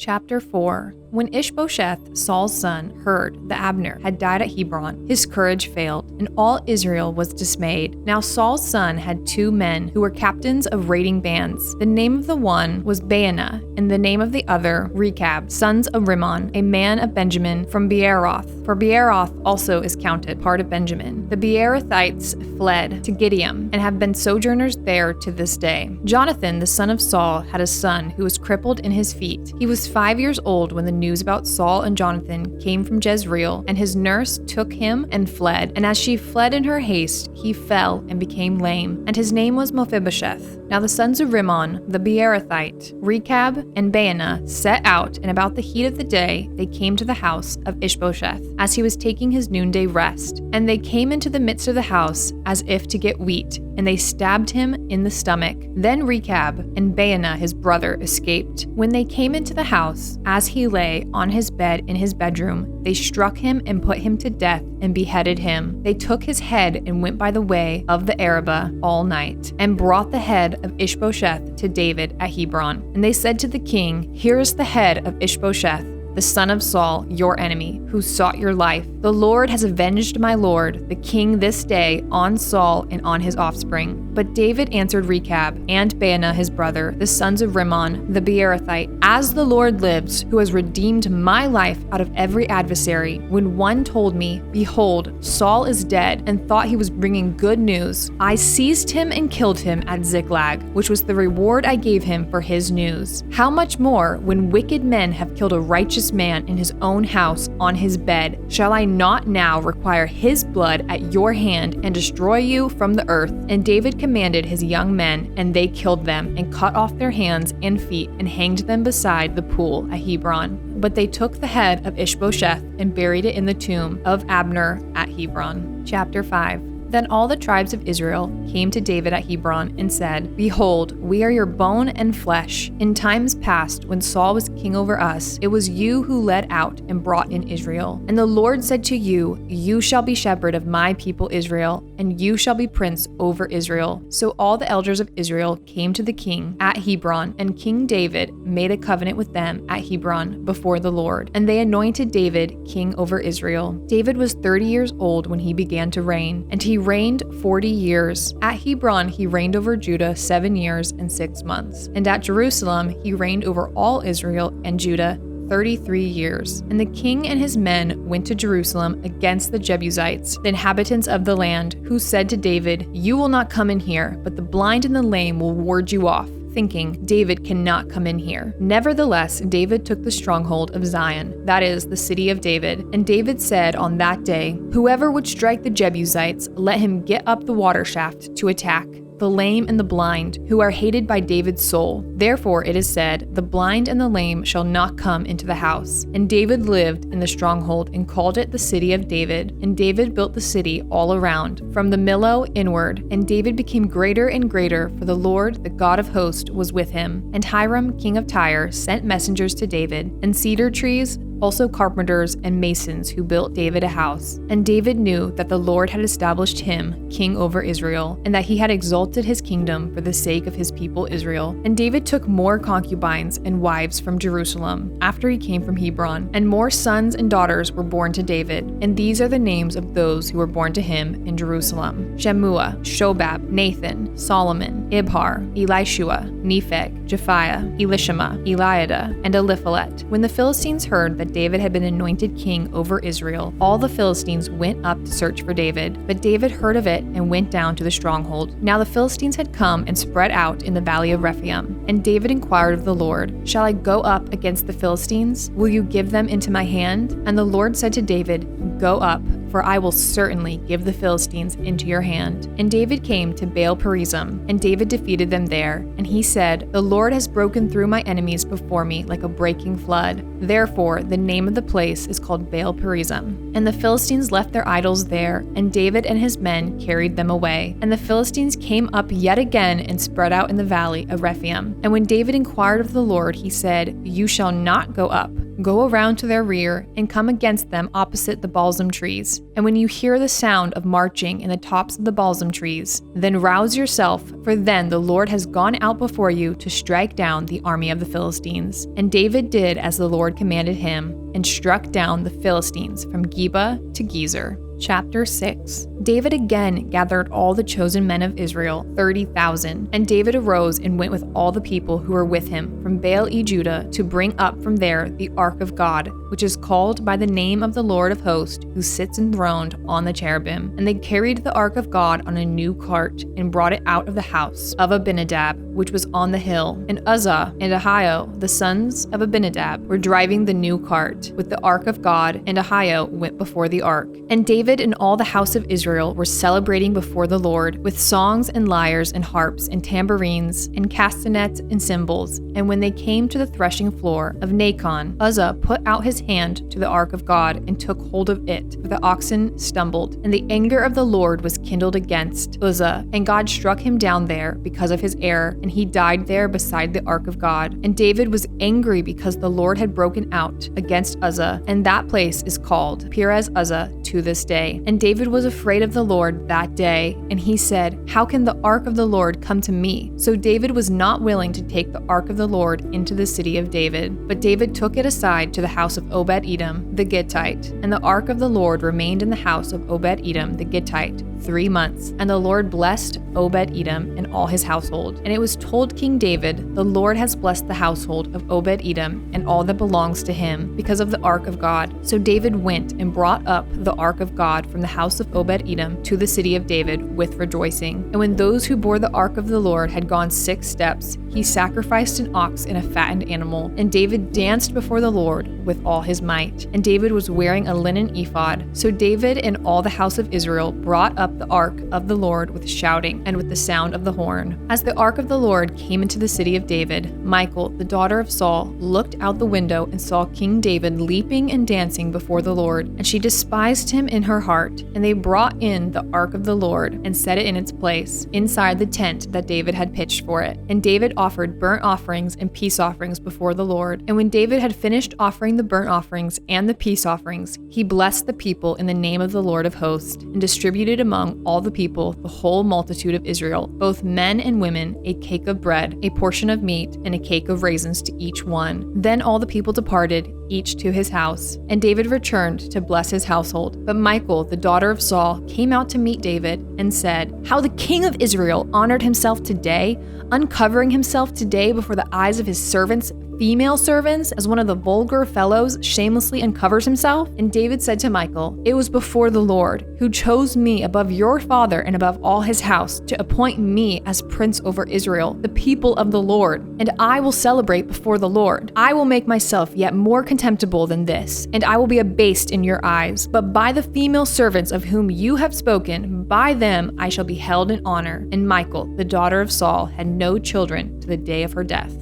Chapter 4. When Ishbosheth, Saul's son, heard that Abner had died at Hebron, his courage failed, and all Israel was dismayed. Now Saul's son had 2 men who were captains of raiding bands. The name of the one was Baanah, and the name of the other Rechab, sons of Rimmon, a man of Benjamin from Beeroth. For Beeroth also is counted part of Benjamin. The Beerothites fled to Gideon, and have been sojourners there to this day. Jonathan, the son of Saul, had a son who was crippled in his feet. He was 5 years old when the news about Saul and Jonathan came from Jezreel, and his nurse took him and fled. And as she fled in her haste, he fell and became lame, and his name was Mephibosheth. Now the sons of Rimmon, the Beerothite, Rechab and Baanah, set out, and about the heat of the day they came to the house of Ishbosheth, as he was taking his noonday rest. And they came into the midst of the house as if to get wheat, and they stabbed him in the stomach. Then Rechab and Baanah his brother escaped. When they came into the house, as he lay on his bed in his bedroom, they struck him and put him to death and beheaded him. They took his head and went by the way of the Arabah all night, and brought the head of Ishbosheth to David at Hebron. And they said to the king, "Here is the head of Ishbosheth, the son of Saul, your enemy, who sought your life. The Lord has avenged my lord, the king, this day on Saul and on his offspring." But David answered Rechab and Baanah his brother, the sons of Rimmon, the Beerothite, "As the Lord lives, who has redeemed my life out of every adversary, when one told me, 'Behold, Saul is dead,' and thought he was bringing good news, I seized him and killed him at Ziklag, which was the reward I gave him for his news. How much more, when wicked men have killed a righteous man in his own house on his bed, shall I not now require his blood at your hand and destroy you from the earth?" And David commanded his young men, and they killed them, and cut off their hands and feet, and hanged them beside the pool at Hebron. But they took the head of Ishbosheth and buried it in the tomb of Abner at Hebron. Chapter 5. Then all the tribes of Israel came to David at Hebron and said, "Behold, we are your bone and flesh. In times past, when Saul was king over us, it was you who led out and brought in Israel. And the Lord said to you, 'You shall be shepherd of my people Israel, and you shall be prince over Israel.' So all the elders of Israel came to the king at Hebron, and King David made a covenant with them at Hebron before the Lord. And they anointed David king over Israel. David was 30 years old when he began to reign, and he reigned 40 years. At Hebron he reigned over Judah 7 years and 6 months. And at Jerusalem he reigned over all Israel and Judah 33 years. And the king and his men went to Jerusalem against the Jebusites, the inhabitants of the land, who said to David, "You will not come in here, but the blind and the lame will ward you off," thinking, "David cannot come in here." Nevertheless, David took the stronghold of Zion, that is, the city of David. And David said on that day, "Whoever would strike the Jebusites, let him get up the water shaft to attack the lame and the blind, who are hated by David's soul." Therefore it is said, "The blind and the lame shall not come into the house." And David lived in the stronghold and called it the city of David. And David built the city all around, from the Millo inward. And David became greater and greater, for the Lord, the God of hosts, was with him. And Hiram, king of Tyre, sent messengers to David, and cedar trees, also carpenters and masons who built David a house. And David knew that the Lord had established him king over Israel, and that he had exalted his kingdom for the sake of his people Israel. And David took more concubines and wives from Jerusalem after he came from Hebron, and more sons and daughters were born to David. And these are the names of those who were born to him in Jerusalem: Shemua, Shobab, Nathan, Solomon, Ibhar, Elishua, Nepheg, Japhiah, Elishama, Eliada, and Eliphalet. When the Philistines heard that David had been anointed king over Israel, all the Philistines went up to search for David. But David heard of it and went down to the stronghold. Now the Philistines had come and spread out in the valley of Rephaim. And David inquired of the Lord, "Shall I go up against the Philistines? Will you give them into my hand?" And the Lord said to David, "Go up, for I will certainly give the Philistines into your hand." And David came to Baal Perazim, and David defeated them there. And he said, "The Lord has broken through my enemies before me like a breaking flood." Therefore the name of the place is called Baal Perazim. And the Philistines left their idols there, and David and his men carried them away. And the Philistines came up yet again and spread out in the valley of Rephaim. And when David inquired of the Lord, he said, "You shall not go up. Go around to their rear and come against them opposite the balsam trees. And when you hear the sound of marching in the tops of the balsam trees, then rouse yourself, for then the Lord has gone out before you to strike down the army of the Philistines." And David did as the Lord commanded him, and struck down the Philistines from Geba to Gezer. Chapter 6. David again gathered all the chosen men of Israel, 30,000. And David arose and went with all the people who were with him from Baal-e-Judah to bring up from there the ark of God, which is called by the name of the Lord of hosts, who sits enthroned on the cherubim. And they carried the ark of God on a new cart and brought it out of the house of Abinadab, which was on the hill. And Uzzah and Ahio, the sons of Abinadab, were driving the new cart with the ark of God, and Ahio went before the ark. And David and all the house of Israel were celebrating before the Lord with songs and lyres and harps and tambourines and castanets and cymbals. And when they came to the threshing floor of Nacon, Uzzah put out his hand to the ark of God and took hold of it, for the oxen stumbled. And the anger of the Lord was kindled against Uzzah, and God struck him down there because of his error, and he died there beside the ark of God. And David was angry because the Lord had broken out against Uzzah, and that place is called Perez Uzzah to this day. And David was afraid of the Lord that day, and he said, "How can the ark of the Lord come to me?" So David was not willing to take the ark of the Lord into the city of David. But David took it aside to the house of Obed-Edom the Gittite. And the ark of the Lord remained in the house of Obed-Edom the Gittite 3 months. And the Lord blessed Obed-Edom and all his household. And it was told King David, "The Lord has blessed the household of Obed-Edom and all that belongs to him because of the ark of God." So David went and brought up the ark of God from the house of Obed-Edom to the city of David with rejoicing. And when those who bore the ark of the Lord had gone 6 steps, he sacrificed an ox and a fattened animal. And David danced before the Lord with all his might. And David was wearing a linen ephod. So David and all the house of Israel brought up the ark of the Lord with shouting and with the sound of the horn. As the ark of the Lord came into the city of David, Michal, the daughter of Saul, looked out the window and saw King David leaping and dancing before the Lord. And she despised him in her heart. And they brought in the ark of the Lord and set it in its place, inside the tent that David had pitched for it. And David offered burnt offerings and peace offerings before the Lord. And when David had finished offering the burnt offerings and the peace offerings, he blessed the people in the name of the Lord of hosts, and distributed among all the people, the whole multitude of Israel, both men and women, a cake of bread, a portion of meat, and a cake of raisins to each one. Then all the people departed, each to his house. And David returned to bless his household. But Michal, the daughter of Saul, came out to meet David and said, "How the king of Israel honored himself today, uncovering himself today before the eyes of his servants, female servants, as one of the vulgar fellows shamelessly uncovers himself." And David said to Michal, "It was before the Lord, who chose me above your father and above all his house, to appoint me as prince over Israel, the people of the Lord. And I will celebrate before the Lord. I will make myself yet more contemptible than this, and I will be abased in your eyes. But by the female servants of whom you have spoken, by them I shall be held in honor." And Michal, the daughter of Saul, had no children to the day of her death.